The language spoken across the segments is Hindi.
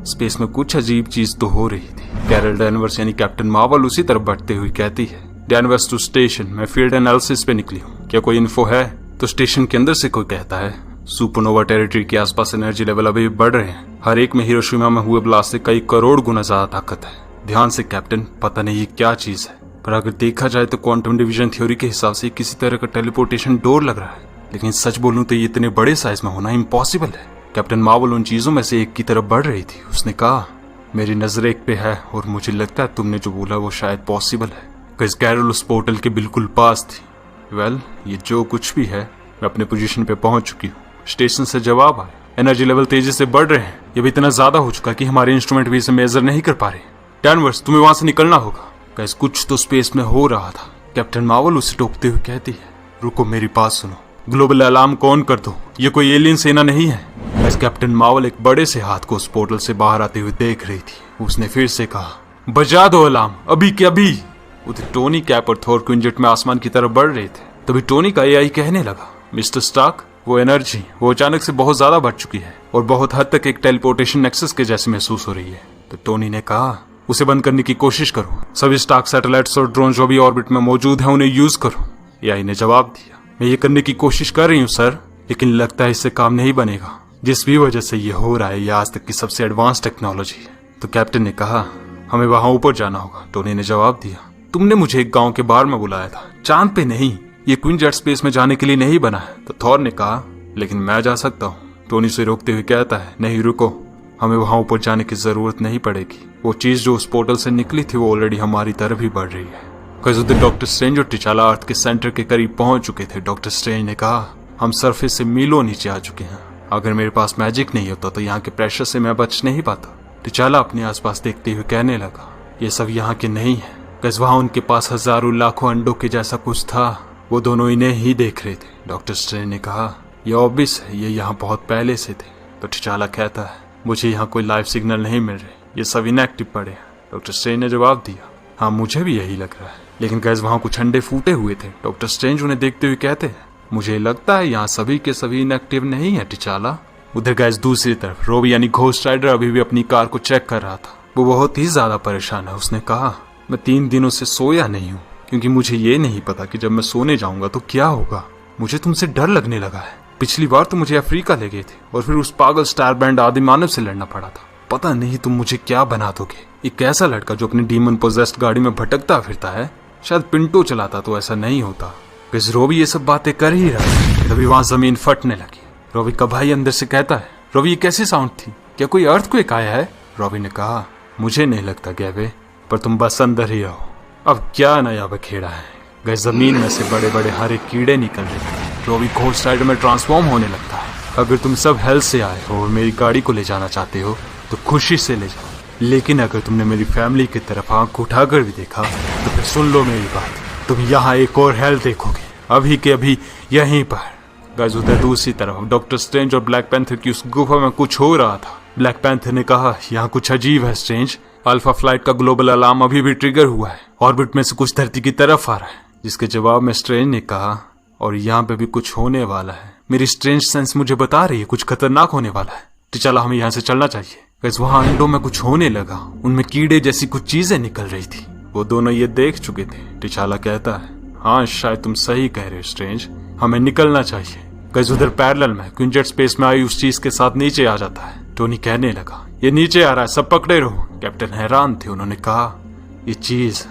स्पेस में कुछ अजीब चीज तो हो रही थी। कैरल डैनवर्स यानी कैप्टन मार्वल उसी तरफ बढ़ते हुए कहती है, डैनवर्स टू स्टेशन, मैं फील्ड एनालिसिस पे निकली हूँ, क्या कोई इन्फो है? तो स्टेशन के अंदर से कोई कहता है, सुपरनोवा टेरिटरी के आसपास एनर्जी लेवल अभी भी बढ़ रहे हैं। हर एक में हिरोशिमा में हुए ब्लास्ट से कई करोड़ गुना ज्यादा ताकत है। ध्यान से कैप्टन, पता नहीं ये क्या चीज है, पर अगर देखा जाए तो क्वांटम डिवीजन थ्योरी के हिसाब से किसी तरह का टेलीपोर्टेशन डोर लग रहा है। लेकिन सच बोलूं तो ये इतने बड़े साइज में होना इम्पॉसिबल है। कैप्टन मार्वल उन चीजों में से एक की तरफ बढ़ रही थी। उसने कहा, मेरी नजर एक पे है और मुझे लगता है तुमने जो बोला वो शायद पॉसिबल है। बिकॉज कैरल उस पोर्टल के बिल्कुल पास थी। वेल, ये जो कुछ भी है, मैं अपने पोजीशन पे पहुंच चुकी हूँ। स्टेशन से जवाब आया, एनर्जी लेवल तेजी से बढ़ रहे हैं। ये भी इतना ज्यादा हो चुका कि हमारे इंस्ट्रूमेंट भी इसे मेजर नहीं कर पा रहे। डैनवर्स, तुम्हें वहां से निकलना होगा। गाइस, कुछ तो स्पेस में हो रहा था। कैप्टन मार्वल उसे टोकते हुए कहती है, रुको, मेरी बात सुनो, ग्लोबल अलार्म ऑन कर दो, ये कोई एलियन सेना नहीं है। गाइस, कैप्टन मार्वल एक बड़े से हाथ को उस पोर्टल से बाहर आते हुए देख रही थी। उसने फिर से कहा, बजा दो अलार्म, अभी के अभी। उधर टोनी, कैप और थोर क्विंजेट में आसमान की तरफ बढ़ रहे थे। तभी टोनी का एआई कहने लगा, मिस्टर स्टार्क, वो एनर्जी वो अचानक से बहुत ज्यादा बढ़ चुकी है और बहुत हद तक एक टेलीपोर्टेशन नेक्सस के जैसे महसूस हो रही है। तो टोनी ने कहा, उसे बंद करने की कोशिश करो, सभी स्टार्क सैटेलाइट्स और ड्रोन जो भी ऑर्बिट में मौजूद हैं उन्हें यूज करो। एआई ने जवाब दिया, मैं ये करने की कोशिश कर रही हूँ सर, लेकिन लगता है इससे काम नहीं बनेगा। जिस भी वजह से ये हो रहा है, ये आज तक की सबसे एडवांस टेक्नोलॉजी है। तो कैप्टन ने कहा, हमें वहां ऊपर जाना होगा। टोनी ने जवाब दिया, तुमने मुझे एक गांव के बाहर में बुलाया था, चांद पे नहीं। ये क्वीन जेट स्पेस में जाने के लिए नहीं बना है। तो थॉर ने कहा, लेकिन मैं जा सकता हूँ। टोनी से रोकते हुए कहता है, नहीं रुको, हमें वहां ऊपर जाने की जरूरत नहीं पड़ेगी। वो चीज जो उस पोर्टल से निकली थी वो ऑलरेडी हमारी तरफ ही बढ़ रही है। उधर डॉक्टर स्ट्रेंज और टिचाला अर्थ के सेंटर के करीब पहुंच चुके थे। डॉक्टर स्ट्रेंज ने कहा, हम सरफेस से मीलों नीचे आ चुके हैं। अगर मेरे पास मैजिक नहीं होता तो यहाँ के प्रेशर से मैं बच नहीं पाता। टिचाला अपने आसपास देखते हुए कहने लगा, ये सब यहाँ के नहीं है। गैस, वहां उनके पास हजारों लाखों अंडों के जैसा कुछ था, वो दोनों इन्हें ही देख रहे थे। डॉक्टर स्ट्रेंज ने कहा, ये ऑब्वियस है, ये यहाँ बहुत पहले से थे। तो टिचाला कहता है, मुझे यहाँ कोई लाइव सिग्नल नहीं मिल रहे, ये सब इनएक्टिव पड़े हैं। डॉक्टर स्ट्रेंज ने जवाब दिया, हाँ मुझे भी यही लग रहा है, लेकिन गैस वहां कुछ अंडे फूटे हुए थे। डॉक्टर स्ट्रेंज उन्हें देखते हुए कहते हैं, मुझे लगता है यहाँ सभी के सभी इनएक्टिव नहीं है टिचाला। उधर गैस दूसरी तरफ रोबी यानी घोस्ट राइडर अभी भी अपनी कार को चेक कर रहा था। वो बहुत ही ज्यादा परेशान है। उसने कहा, मैं 3 दिनों से सोया नहीं हूँ क्योंकि मुझे ये नहीं पता कि जब मैं सोने जाऊंगा तो क्या होगा। मुझे तुमसे डर लगने लगा है। पिछली बार तो मुझे अफ्रीका ले गए थे और फिर उस पागल स्टार बैंड आदि मानव से लड़ना पड़ा था। पता नहीं तुम मुझे क्या बना दोगे। एक ऐसा लड़का जो अपनी डीमन पोजेस्ड गाड़ी में भटकता फिरता है, शायद पिंटो चलाता तो ऐसा नहीं होता। बस रोबी ये सब बातें कर ही रहा है, तभी वहां जमीन फटने लगी। रोबी का भाई अंदर से कहता है, रोबी ये कैसी साउंड थी, क्या कोई अर्थक्वेक आया है? रोबी ने कहा, मुझे नहीं लगता गैबे, पर तुम बस अंदर ही रहो। अब क्या नया बखेड़ा है। गए जमीन में से बड़े बड़े हरे कीड़े निकल रहे हैं। रोबी घोस्ट राइडर में ट्रांसफॉर्म होने लगता है। अगर तुम सब हेल से आए हो और मेरी गाड़ी को ले जाना चाहते हो तो खुशी से ले जाओ, लेकिन अगर तुमने मेरी फैमिली की तरफ आंख उठाकर भी देखा तो फिर सुन लो मेरी बात, तुम यहाँ एक और हेल देखोगे, अभी के अभी यहीं पर। गाइस, उधर दूसरी तरफ डॉक्टर स्ट्रेंज और ब्लैक पैंथर की उस गुफा में कुछ हो रहा था। ब्लैक पैंथर ने कहा, यहाँ कुछ अजीब है स्ट्रेंज, अल्फा फ्लाइट का ग्लोबल अलार्म अभी भी ट्रिगर हुआ है, ऑर्बिट में से कुछ धरती की तरफ आ रहा है। जिसके जवाब में स्ट्रेंज ने कहा, और यहाँ पे भी कुछ होने वाला है। मेरी स्ट्रेंज सेंस मुझे बता रही है कुछ खतरनाक होने वाला है। तो चला, हमें यहाँ से चलना चाहिए। गाइस, वहां अंडों में कुछ होने लगा, उनमें कीड़े जैसी कुछ चीजें निकल रही थी। वो दोनों ये देख चुके थे। टिचाला कहता है, हाँ शायद तुम सही कह रहे हो स्ट्रेंज, हमें निकलना चाहिए। गाइस, उधर पैरेलल में क्विंजेट स्पेस में आई उस चीज के साथ नीचे आ जाता है। टोनी कहने लगा, ये नीचे आ रहा है, सब पकड़े रहो। कैप्टन हैरान थे। उन्होंने कहा, ये चीज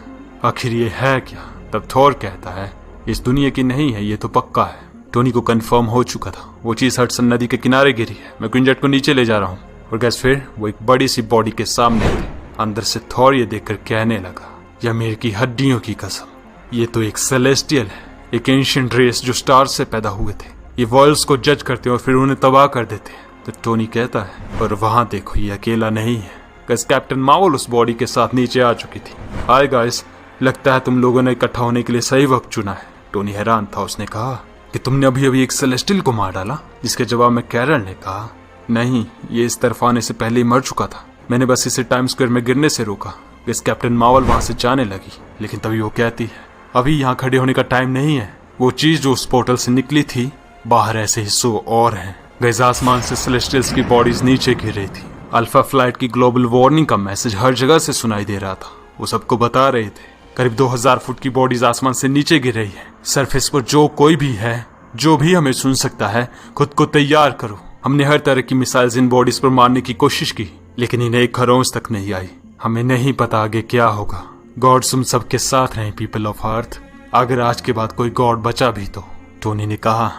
आखिर ये है क्या? तब थॉर कहता है, इस दुनिया की नहीं है, ये तो पक्का है। टोनी को कंफर्म हो चुका था, वो चीज हडसन नदी के किनारे गिरी है। मैं क्विंजेट को नीचे ले जा रहा हूँ। और गैस फिर वो एक बड़ी सी बॉडी के सामने थे। अंदर से थॉर ये देखकर कहने लगा, यह मेरे की हड्डियों की कसम, ये तो एक सेलेस्टियल है, एक एंशिएंट रेस जो स्टार से पैदा हुए थे। ये वर्ल्ड्स को जज करते और फिर उन्हें तबाह कर देते। तो टोनी कहता है, पर वहां देखो, ये अकेला नहीं है। गैस, कैप्टन मार्वल उस बॉडी के साथ नीचे आ चुकी थी। हाय गाइस, लगता है तुम लोगों ने इकट्ठा होने के लिए सही वक्त चुना है। टोनी हैरान था। उसने कहा कि तुमने अभी अभी एक सेलेस्टियल को मार डाला। जिसके जवाब में कैरल ने कहा, नहीं, ये इस तरफ आने से पहले ही मर चुका था, मैंने बस इसे टाइम स्क्वायर में गिरने से रोका। गैस, कैप्टन मार्वल वहां से जाने लगी, लेकिन तभी वो कहती है, अभी यहाँ खड़े होने का टाइम नहीं है। वो चीज जो उस पोर्टल से निकली थी, बाहर ऐसे हिस्सों और हैं। गैस, आसमान से सेलेस्टियल्स की बॉडीज नीचे गिर रही थी अल्फा फ्लाइट की ग्लोबल वार्निंग का मैसेज हर जगह से सुनाई दे रहा था। वो सबको बता रहे थे करीब 2000 फुट की बॉडीज आसमान से नीचे गिर रही है। सरफेस पर जो कोई भी है, जो भी हमें सुन सकता है, खुद को तैयार करो। हमने हर तरह की मिसाइल्स इन बॉडीज पर मारने की कोशिश की, लेकिन इन्हें एक खरोंच तक नहीं आई। हमें नहीं पता आगे क्या होगा। गॉड तुम सबके साथ रहे पीपल ऑफ अर्थ। अगर आज के बाद कोई गॉड बचा भी तो। टोनी ने कहा,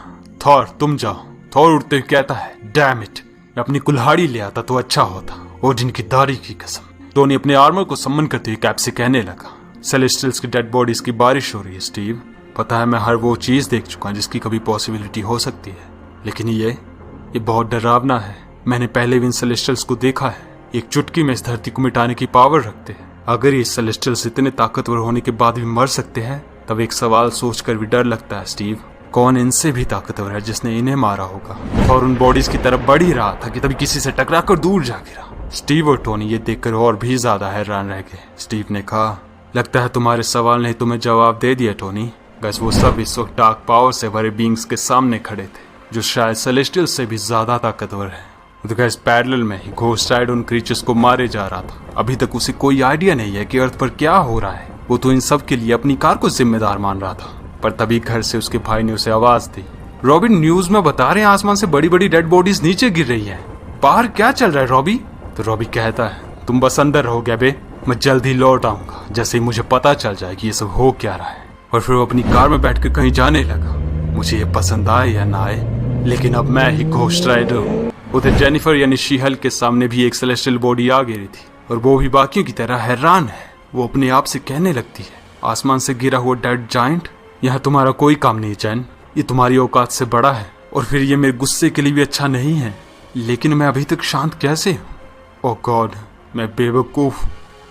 थॉर तुम जाओ। थॉर उठते हुए कहता है, डैम इट, मैं अपनी कुल्हाड़ी ले आता तो अच्छा होता, ओडिन की दाढ़ी की कसम। टोनी अपने आर्मर को सम्मन करते हुए कैप से कहने लगा, सेलेस्टियल्स की डेड बॉडीज की बारिश हो रही है स्टीव। पता है मैं हर वो चीज देख चुका हूं जिसकी कभी पॉसिबिलिटी हो सकती है, लेकिन ये बहुत डरावना है। मैंने पहले भी इन सेलेस्टियल्स को देखा है। एक चुटकी में इस धरती को मिटाने की पावर रखते हैं। अगर ये सेलेस्टियल्स इतने ताकतवर होने के बाद भी मर सकते हैं, तब एक सवाल सोचकर भी डर लगता है स्टीव, कौन इनसे भी ताकतवर है जिसने इन्हें मारा होगा। और उन बॉडीज की तरफ बढ़ ही रहा था कि तभी किसी से टकराकर दूर जा गिरा। स्टीव और टोनी ये देखकर और भी ज्यादा हैरान रह गए। स्टीव ने कहा, लगता है तुम्हारे सवाल ने तुम्हें जवाब दे दिया टोनी। बस वो सब इस वक्त डार्क पावर से भरे बींग्स के सामने खड़े थे, जो शायद सेलेस्टियल से भी ज्यादा ताकतवर है। तो गैस पैरेलल में ही घोस्ट राइड उन क्रीचर्स को मारे जा रहा था। अभी तक उसे कोई आइडिया नहीं है कि अर्थ पर क्या हो रहा है। वो तो इन सब के लिए अपनी कार को जिम्मेदार मान रहा था। पर तभी घर से उसके भाई ने उसे आवाज दी, रॉबिन न्यूज में बता रहे हैं आसमान से बड़ी बड़ी डेड बॉडीज नीचे गिर रही है। बाहर क्या चल रहा है रॉबी? तो रॉबी कहता है, तुम बस अंदर रहो गैबे, मैं जल्द ही लौट आऊंगा जैसे ही मुझे पता चल जाए कि ये सब हो क्या रहा है। और फिर वो अपनी कार में बैठकर कहीं जाने लगा। मुझे ये पसंद आए या ना आए, लेकिन अब मैं ही घोस्ट राइडर हूँ। उधर जेनिफर यानी शी-हल्क के सामने भी एक सेलेस्टियल बॉडी आ गिरी थी, और वो भी बाकियों की तरह हैरान है। वो अपने आप से कहने लगती है, आसमान से गिरा हुआ डेड जायंट, यहाँ तुम्हारा कोई काम नहीं चैन, ये तुम्हारी औकात से बड़ा है, और फिर ये मेरे गुस्से के लिए भी अच्छा नहीं है। लेकिन मैं अभी तक शांत कैसे हूँ? ओह गॉड, मैं बेवकूफ,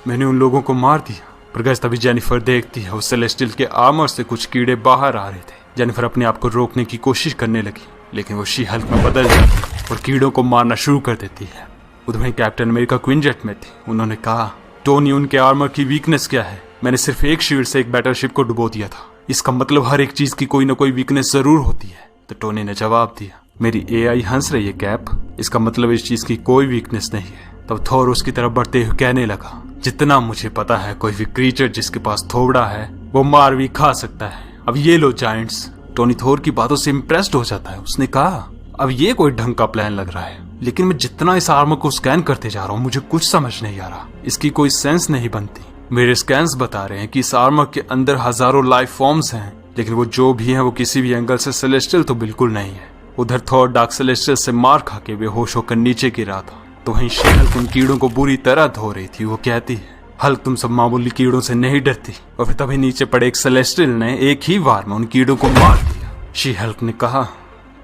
मैंने उन लोगों को मार दिया। पर गैस तभी जेनिफर देखती है, उस सेलेस्टियल के आर्मर से कुछ कीड़े बाहर आ रहे थे। जेनिफर अपने आप को रोकने की कोशिश करने लगी, लेकिन वो शी-हल्क में बदल जाती और कीड़ों को मारना शुरू कर देती है। उधर कैप्टन अमेरिका क्विनजेट में थी। उन्होंने कहा, टोनी उनके आर्मर की वीकनेस क्या है? मैंने सिर्फ एक शील्ड से एक बैटलशिप को डुबो दिया था। इसका मतलब हर एक चीज की कोई ना कोई वीकनेस जरूर होती है। तो टोनी ने जवाब दिया, मेरी एआई हंस रही है कैप, इसका मतलब इस चीज की कोई वीकनेस नहीं है। तब थॉर उसकी तरफ बढ़ते हुए कहने लगा, जितना मुझे पता है कोई भी क्रीचर जिसके पास थोबड़ा है वो मार भी खा सकता है। अब ये लो जायंट्स। टोनी थॉर की बातों से इम्प्रेस्ड हो जाता है। उसने कहा, अब ये कोई ढंग का प्लान लग रहा है, लेकिन मैं जितना इस आर्मर को स्कैन करते जा रहा हूँ मुझे कुछ समझ नहीं आ रहा। इसकी कोई सेंस नहीं बनती। मेरे स्कैन्स बता रहे हैं कि इस आर्मर के अंदर हजारों लाइफ फॉर्म्स हैं, लेकिन वो जो भी हैं वो किसी भी एंगल से सेलेस्टियल तो बिल्कुल नहीं है। उधर थॉर डार्क सेलेस्टियल से मार खा के बेहोश होकर नीचे गिरा था, तो वहीं शी-हल्क उन कीड़ों को बुरी तरह धो रही थी। वो कहती है, हल्क तुम सब मामूली कीड़ों से नहीं डरती। और फिर तभी नीचे पड़े एक सेलेस्टियल ने एक ही वार में उन कीड़ों को मार दिया। शी-हल्क ने कहा,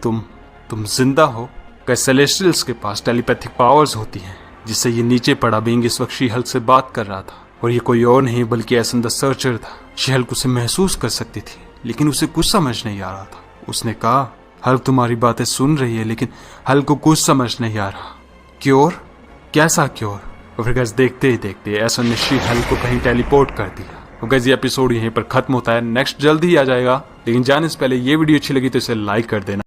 तुम जिंदा हो? क्या सेलेस्टियल्स के पास टेलीपैथिक पावर्स होती हैं, जिससे ये नीचे पड़ा बीइंग इस वक्त शी-हल्क से बात कर रहा था, और ये कोई और नहीं बल्कि एसन द सर्चर था। शी-हल्क उसे महसूस कर सकती थी, लेकिन उसे कुछ समझ नहीं आ रहा था। उसने कहा, हल्क तुम्हारी बातें सुन रही है, लेकिन हल्क को कुछ समझ नहीं आ रहा। क्योर? कैसा क्योर? और फिर गैस देखते ही देखते एसन ने शी-हल्क को कहीं टेलीपोर्ट कर दिया। तो गैस ये एपिसोड यहीं पर खत्म होता है। नेक्स्ट जल्द ही आ जाएगा, लेकिन जाने से पहले ये वीडियो अच्छी लगी तो इसे लाइक कर देना।